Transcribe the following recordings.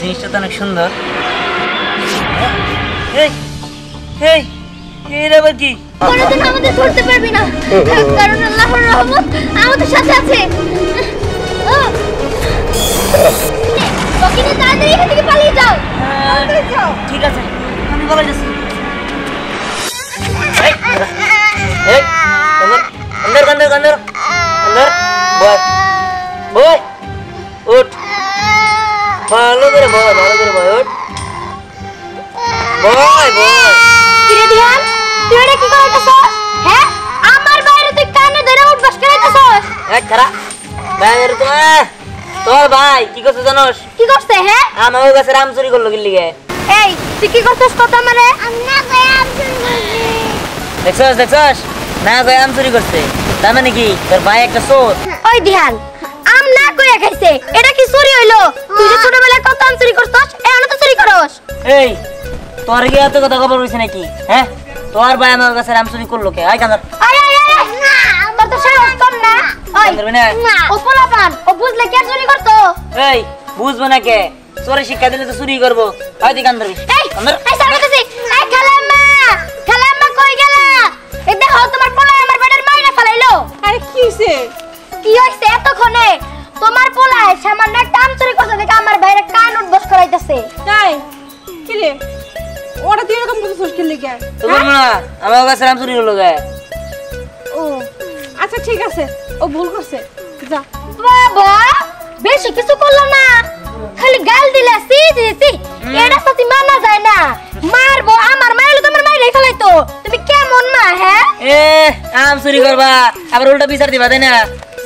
জিনিসটা তো অনেক সুন্দর। এই এই এই আবার কি? কোনোদিন আমাদের ধরতে পারবি না, কারণ আল্লাহর রহমত আমাদের সাথে আছে। বকিনি তাড়াতাড়ি এখান থেকে পালিয়ে যাও। ঠিক আছে, আমি পালিয়ে যাচ্ছি। अंदर अंदर अंदर अंदर बॉय बॉय उठ भालो करे बॉय उठ बॉय কিরে ধ্যান, তুই এটা কি করতেছস? হ্যাঁ, আমার বাইরে তুই কানে ধরে উঠবস করতেছস? এক খারা বাইরে তো তোর ভাই কি করছ জানোস? কি করছে? হ্যাঁ, আমার কাছে রাম চুরি করলো কি লিগে? এই তুই কি করছস কথা আমারে? আম্মা কই আম চুরি করছে। দেখছস না কই আম চুরি করছে, তার মানে কি তোর ভাই একটা চোর? ওই ধ্যান, আম না কইয়া খাইছে, এটা কি চুরি হইলো? তুই যে ছোটবেলায় কত আম চুরি করছস, এখনো তো চুরি করস। এই তোর কি এত কথা খবর হইছে নাকি? হ্যাঁ, তোর ভাই আমার কাছে রাম চুরি করলো কে? আই কান্দর। আরে না, তোর তো সাহস কম না। ওই না, ও পোলাপান, ও বুঝলে কে চুরি করতো? এই বুঝবো না কে? চোরে শিক্ষা দিলে তো চুরি করবো। আই তুই কান্দর। এই সামনেতেছি। এই খালাম্মা কই গেলা? এই দেখো তোমার পোলা আমার বেডের মাইরে ফেলাইলো। আরে কি হইছে? কি হইছে এতক্ষণে? তোমার পোলায় সামান্য একটা আম চুরি করছে দেখে আমার বাইরে কান উঠবস করাইতেছে। তাই কি রে, ওরা তুই এরকম করছিস কি লিগে? তো বলবো না আমার কাছে রাম চুরি করলো কে? ও আচ্ছা ঠিক আছে, ও ভুল করছে, যা। বাবা বেশি কিছু করলাম না, খালি গাল দিলা। সি এটা সত্যি মানা যায় না। মারবো, আমার মারলে তোমার মাইরে ফেলাইতো। তুমি কেমন মা? হ্যাঁ, এ আম চুরি করবা আবার উল্টা বিচার দিবা, তাই না?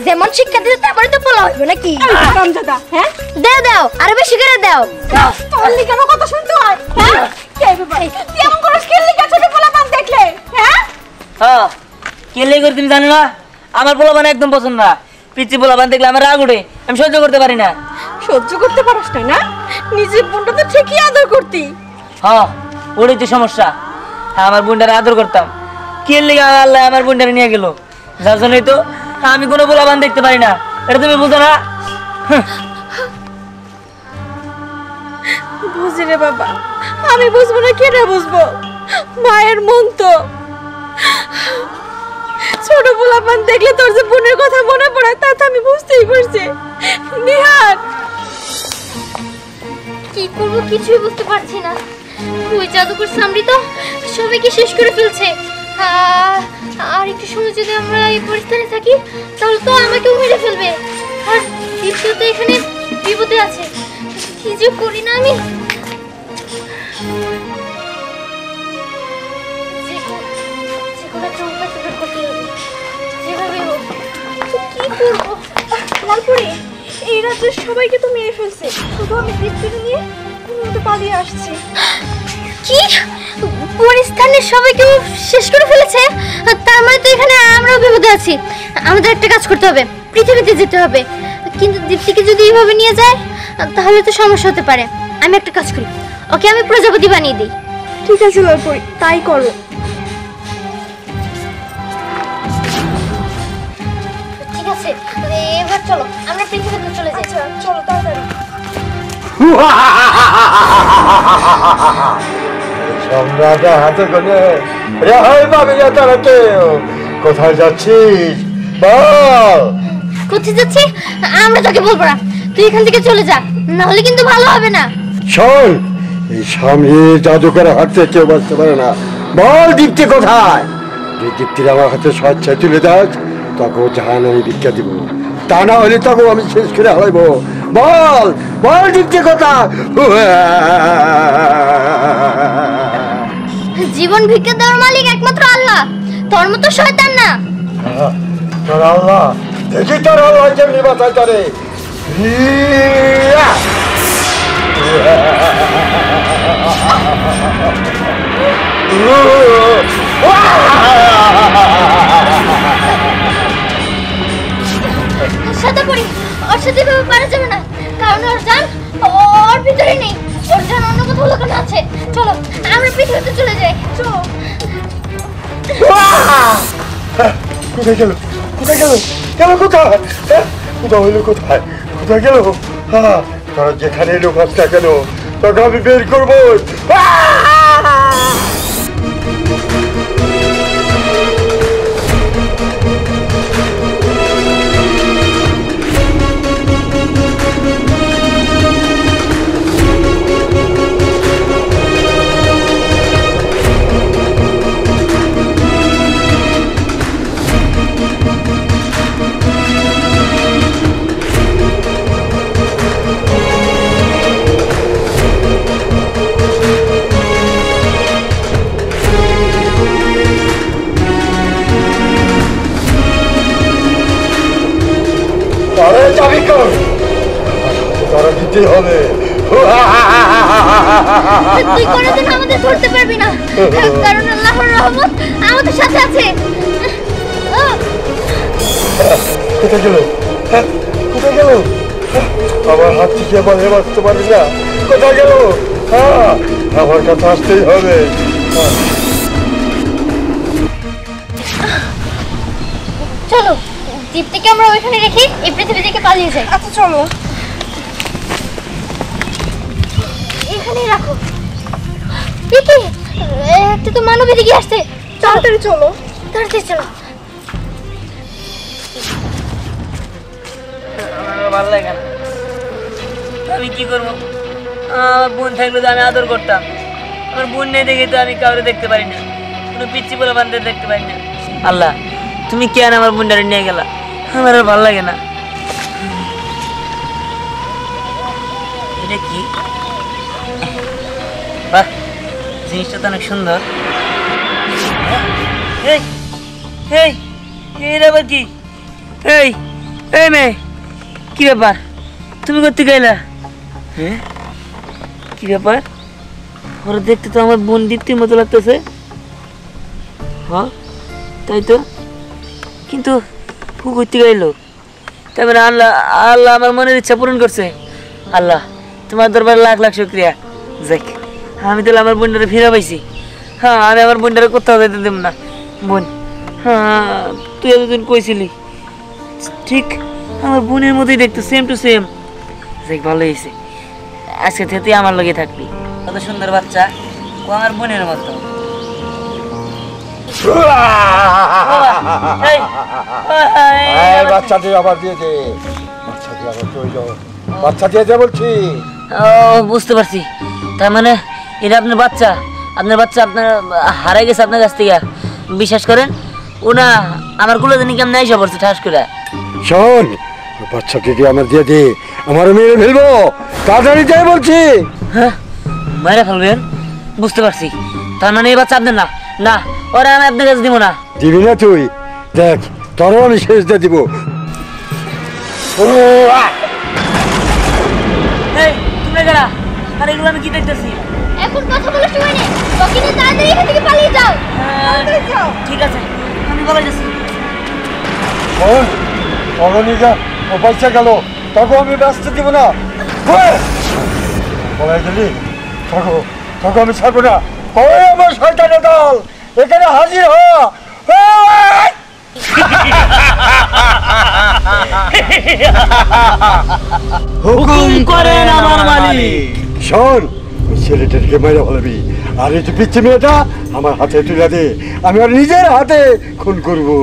যেমন শিক্ষা দিতে তেমনই তো পোলা হইবে নাকি? রামজাদা, হ্যাঁ দাও আরে বেশি করে দাও। তোর লিগে আমার কথা শুনতে হয়? হ্যাঁ কে ভাই তুই এমন করিস কি লিগে? ছোট পোলাপান দেখলে হ্যাঁ হ্যাঁ কে লেগে করে তুমি জানো না? আমার পোলাপান একদম পছন্দ না। পিচ্ছি পোলাপান দেখলে আমার রাগ উঠে, আমি সহ্য করতে পারি না। সহ্য করতে পারছ না? নিজের বোনটা তো ঠিকই আদর করতি। হ্যাঁ ওটাই তো সমস্যা। আমার বোনটারে আদর করতাম, কে লেগে আল্লাহ আমার বোনটারে নিয়ে গেল, যার জন্যই তো আমি কোনো পোলাপান দেখতে পারি না। এটা তুমি বুঝো না? বুঝি রে বাবা, আমি বুঝবো না কেটে বুঝবো? মায়ের মন তো। ছোট পোলাপান দেখলে তোর যে বোনের কথা মনে পড়ে, তা তো আমি বুঝতেই পারছি। নিহার কি করবো কিছুই বুঝতে পারছি না। ওই জাদুকর সামরি তো সবাইকে শেষ করে ফেলছে। আর একটু সময় যদি আমরা এই পরিস্থানে থাকি তাহলে তো আমাকেও মেরে ফেলবে। আর দীপ্তি তো এখানে বিপদে আছে। কি যে করি না আমি। কি করবো? তারপরে এই রাজ্যের সবাইকে তো মেরে ফেলছে, শুধু আমি দীপ্তিকে নিয়ে কোনোমতে পালিয়ে আসছি। কি পরিস্থানের সবাইকে শেষ করে ফেলেছে? তার মানে তো এখানে আমরাও বিপদে আছি। আমাদের একটা কাজ করতে হবে, পৃথিবীতে যেতে হবে। কিন্তু দীপ্তিকে যদি এইভাবে নিয়ে যায় তাহলে তো সমস্যা হতে পারে। আমি একটা কাজ করি, ওকে আমি প্রজাপতি বানিয়ে দিই। ঠিক আছে লালপুরি, তাই করো। ঠিক আছে, এবার চলো আমরা পৃথিবীতে চলে যাই। চলো তাড়াতাড়ি। সম্রাটের হাতে করে রেহাই পাবি না তারা কেউ। কোথায় যাচ্ছিস বল? কোথায় যাচ্ছি আমরা তোকে বলবো না, তুই এখান থেকে চলে যা, না হলে কিন্তু ভালো হবে না। শোন, এই স্বামী জাদুকরের হাত থেকে কেউ বাঁচতে পারে না। বল দীপ্তি কোথায়? যে দীপ্তির আমার হাতে স্বেচ্ছায় তুলে দেয় তখন জাহান্নামে ভিক্ষা দিব, তা না হলে তখন আমি শেষ করে হারাইব। বল বল দীপ্তি কোথায়? জীবন ভিক্ষা দেওয়ার মালিক একমাত্র আল্লাহ, তোর মতো শয়তান না। তোর আল্লাহ দেখি, তোর আল্লাহ কেমনি বাঁচায় তারে। সাথে করি, ওর সাথে এভাবে পারা যাবে না, কারণ ওর জান ওর ভিতরে নেই, ওর জান অন্য কোথাও লুকানো আছে। চলো আমরা পৃথিবীতে চলে যাই। চলো। কোথায় গেল? কোথায় গেল? গেল কোথায়? কোথায় হইলো? কোথায় কোথায় গেল? তোরা যেখানে ঢোকাস না কেন তোকে আমি বের করবো। আরে যাবি কর, তোরা দিতে হবে। তুই কোনোদিন আমাদের ধরতে পারবি না, কারণ আল্লাহর রহমত আমাদের সাথে আছে। কোথায় গেল? কোথায় গেল? আমার হাত থেকে আবার বাঁচতে পারি না। কোথায় গেল? আমার কাছে আসতেই হবে। চলো দীপ্তিকে আমরা ওইখানে রেখে এই পৃথিবী থেকে পালিয়ে যাই। আচ্ছা চলো। এখানেই রাখো। কি একটা তো মানব এদিকে আসছে। তাড়াতাড়ি চলো। তাড়াতাড়ি চলো। আমার ভালো লাগে না। আমি কি করবো? আমার বোন থাকলে তো আমি আদর করতাম। আমার বোন নেই দেখে তো আমি কাউরে দেখতে পারি না, কোনো পিচ্ছি বলে বান্ধব দেখতে পারি না। আল্লাহ, তুমি কেন আমার বোনটারে নিয়ে গেলা? আমার আর ভালো লাগে না। এটা কি? বাহ, জিনিসটা তো অনেক সুন্দর। এই এই এর আবার কি? এই এই মেয়ে, কি ব্যাপার? তুমি করতে গেলা? হ্যাঁ, কি ব্যাপার? ওরা দেখতে তো আমার বোন দীপ্তির মতো লাগতেছে। হ্যাঁ তাই তো, কিন্তু হু করতে গেল? তারপরে আল্লাহ আল্লাহ আমার মনের ইচ্ছা পূরণ করছে। আল্লাহ, তোমার দরবারে লাখ লাখ শুকরিয়া। যাক, আমি তাহলে আমার বোনটারে ফিরে পাইছি। হ্যাঁ, আমি আমার বোনটারে কোথাও যেতে দেব না। বোন, হ্যাঁ তুই এতদিন কইছিলি, ঠিক আমার বোনের মতোই দেখতো, সেম টু সেম। যাক, ভালো হয়েছে, আজকে থেকে আমার লগে থাকবি। কত সুন্দর বাচ্চা, ও আমার বোনের মতো। বাচ্চা দিয়ে আবার দিয়ে দে, বাচ্চা দিয়ে আবার চলে যাও, বাচ্চা দিয়ে যা বলছি। ও বুঝতে পারছি, তার মানে এটা আপনার বাচ্চা। আপনার বাচ্চা আপনার হারাই গেছে আপনার কাছ থেকে। বিশ্বাস করেন, ও না আমার গুলো জানি কেমন এসে পড়ছে ঠাস করে। শোন, বাচ্চাকে দিয়ে আমার দিয়ে দে, আমার মেরে ফেলবো, তাড়াতাড়ি যাই বলছি। হ্যাঁ, মায়েরা ফেলবেন? বুঝতে পারছি, তার মানে এই বাচ্চা আপনার না। না, ওরা আমি আপনার কাছে দিব না। দিবি না তুই? দেখ, তোরও আমি শেষ দিয়ে দিব। এই তুমি গেলা, আর এগুলো আমি কি দেখতেছি? এখন কথা বলার সময় নেই, ওকে নিয়ে তাড়াতাড়ি এখান থেকে পালিয়ে যাও। ঠিক আছে, আমি বলে যাচ্ছি। শোন, অরণিকা ও বাচ্চা গেল, তখন আমি ব্যস্ত দিব না। বলাই গেলি তখন আমি ছাড়বো না। ওই আমার শয়তানের দল, এখানে হাজির হ। হুকুম করেন আমার মালিক। শোন, ওই ছেলেটাকে মেরে ফেলবি, আর এই যে পিচ্ছি মেয়েটা আমার হাতে তুলে দে, আমি আর নিজের হাতে খুন করবো।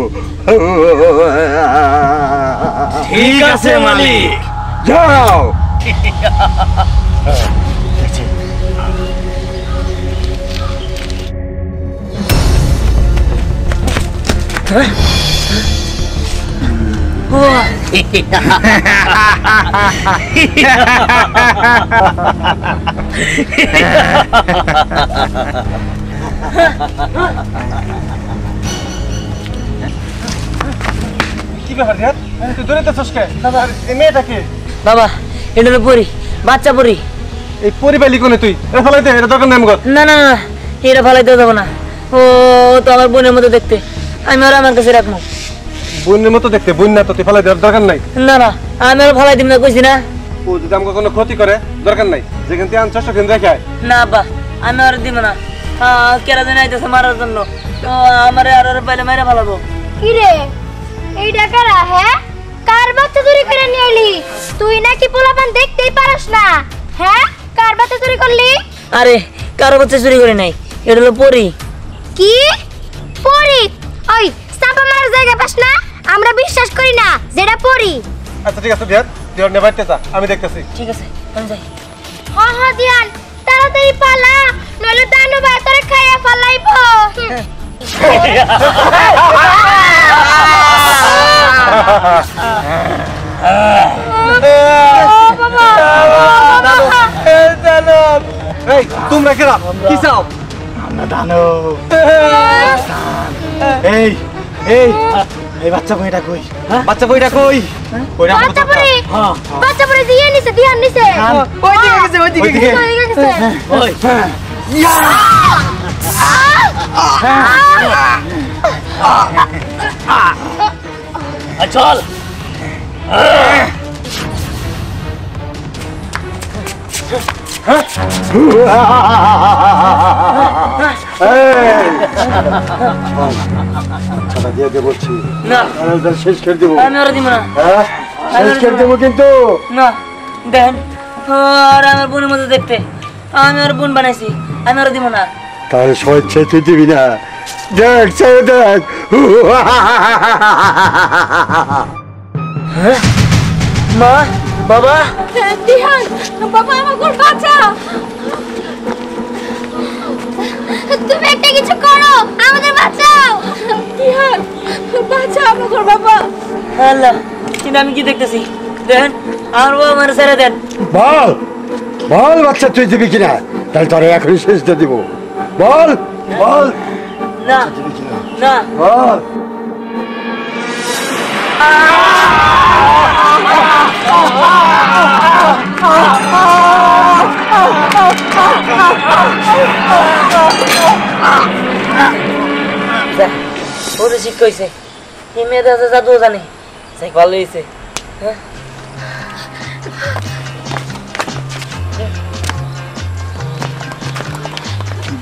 ঠিক আছে মালিক। যাও। কি ব্যাপার রে? তুই দৌড়াতে চসকে? এই মেয়েটাকে? বাবা, এটা হলো পরি, বাচ্চা পরি। এই পরিবালি কোনে তুই? এ ফলাই দে, এটা দরকার নাই মগত। না না না, এটা ফালাইতে যাবো না। ও তো আমার বোনের মতো দেখতে, আমি আর আমার কাছে রাখবো। বোনের মতো দেখতে, বোন না তো, তুই ফলাই দেওয়ার দরকার নাই। না না, আমি আর ফালাই দিব না, কইছি না। ও যদি আমাকে কোনো ক্ষতি করে দরকার নাই, যেখান থেকে আনছস সেখান রেখে আয়। না আব্বা, আমি আর দিব না। কেরা যেন আইতেছে মারার জন্য, আমার আর পাইলে মেরে ফেলাবো। কি রে, এই ডাকারা? হ্যাঁ, কার বাচ্চা চুরি করে নিয়ে এলি? তুই নাকি পোলাপান দেখতেই পারস না? হ্যাঁ, কার বাচ্চা চুরি করলি? আরে কারো বাচ্চা চুরি করে নাই, এটা হলো পরি। কি পরি? ওই সাপা মারার জায়গা পাস না? আমরা বিশ্বাস করি না যেটা পরি। আচ্ছা ঠিক আছে দিয়ান, তুই ওর নেবাইতে যা, আমি দেখতেছি। ঠিক আছে আমি যাই। হ্যাঁ দিয়ান, তাড়াতাড়ি পালা, নইলে দানু ভাই তোরে খাইয়া ফালাইবো। এই তোমরা কেরা কি চাও? আমরা দানব। এই এই এই বাচ্চা বইটা কই? বাচ্চা বইটা কই? ওইটা বাচ্চা পরি, বাচ্চা পরি দিয়ে নিছে, দিয়ান নিছে। ওইদিকে গেছে, ওইদিকে ওইদিকে। ওইদিকে গেছে। ওই চল। বাচ্চাটা দিয়ে দেবো বলছি, না শেষ করে দেবো। আমি ওরা দিব না। হ্যাঁ, শেষ করে দেবো কিন্তু। না দেখেন, আর আমার বোনের মতো দেখতে, আমি ওর বোন বানাইছি, আমি ওরা দিব না। তাহলে স্বেচ্ছায় তুই দিবি না? দেখ চেয়ে দেখ। মা, বাবা, দিহান, বাবা আমাকে বাঁচা। তুমি একটা কিছু করো, আমাদের বাঁচাও। দিহান, বাঁচা আমাকে বাবা। আল্লাহ, কিন্তু আমি কি দেখতেছি? দেখেন আমার বাবা আমার ছেড়ে দেন। বল বল বাচ্চা তুই দিবি কিনা? তাহলে তোর এখনই শেষ দিয়ে দিব। বল বল না না, বল। ওদের শিক্ষা হয়েছে, এই মেয়েদের আছে জাদুও জানে, যাই ভালো হয়েছে। হ্যাঁ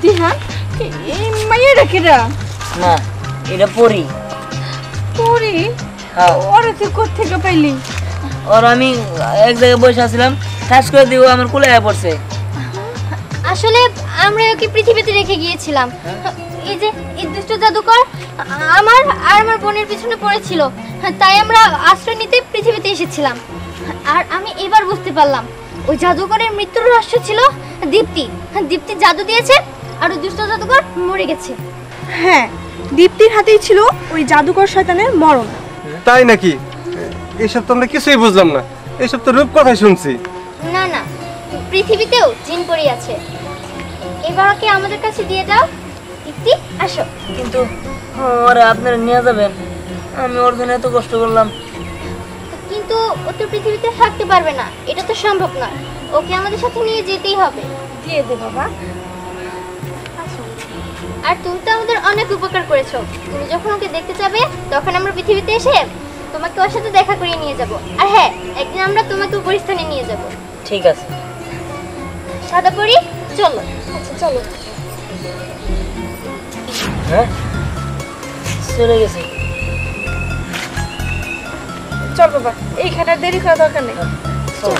দিহান, এই মাইয়াটা কেডা? না, এটা পরি। পরি? হ্যাঁ, ওরে তুই কোত্থেকে পাইলি? আর আমি এক জায়গায় বসে আছিলাম, ঠাস করে দিব আমার কোলে পড়ছে। আসলে আমরা ওকে পৃথিবীতে রেখে গিয়েছিলাম। এই যে এই দুষ্ট জাদুকর আমার আর আমার বোনের পিছনে পড়েছিল, তাই আমরা আশ্রয় নিতে পৃথিবীতে এসেছিলাম। আর আমি এবার বুঝতে পারলাম ওই জাদুকরের মৃত্যুর রহস্য ছিল দীপ্তি। দীপ্তি জাদু দিয়েছে আর ওই দুষ্ট জাদুকর মরে গেছে। হ্যাঁ, দীপ্তির হাতেই ছিল ওই জাদুকর শয়তানের মরণ। তাই নাকি? এইসব তো আমরা কিছুই বুঝলাম না, এইসব তো রূপ কথাই শুনছি। না না, পৃথিবীতেও জিন পরি আছে। এবার ওকে আমাদের কাছে দিয়ে দাও। দীপ্তি আসো। কিন্তু ওরা আপনারা নিয়ে যাবেন, আমি ওর জন্য এত কষ্ট করলাম। কিন্তু ও তো পৃথিবীতে থাকতে পারবে না, এটা তো সম্ভব নয়। ওকে আমাদের সাথে নিয়ে যেতেই হবে। দিয়ে দে বাবা। আর তুমি তো আমাদের অনেক উপকার করেছো। তুমি যখন ওকে দেখতে যাবে তখন আমরা পৃথিবীতে এসে তোমাকে ওর সাথে দেখা করিয়ে নিয়ে যাব। আর হ্যাঁ, একদিন আমরা তোমাকে উপরস্থানে নিয়ে যাব। ঠিক আছে। সাদা পরি, চলো। আচ্ছা চলো। হ্যাঁ চলে গেছে। চল বাবা, এইখানে আর দেরি করা দরকার নেই। চল।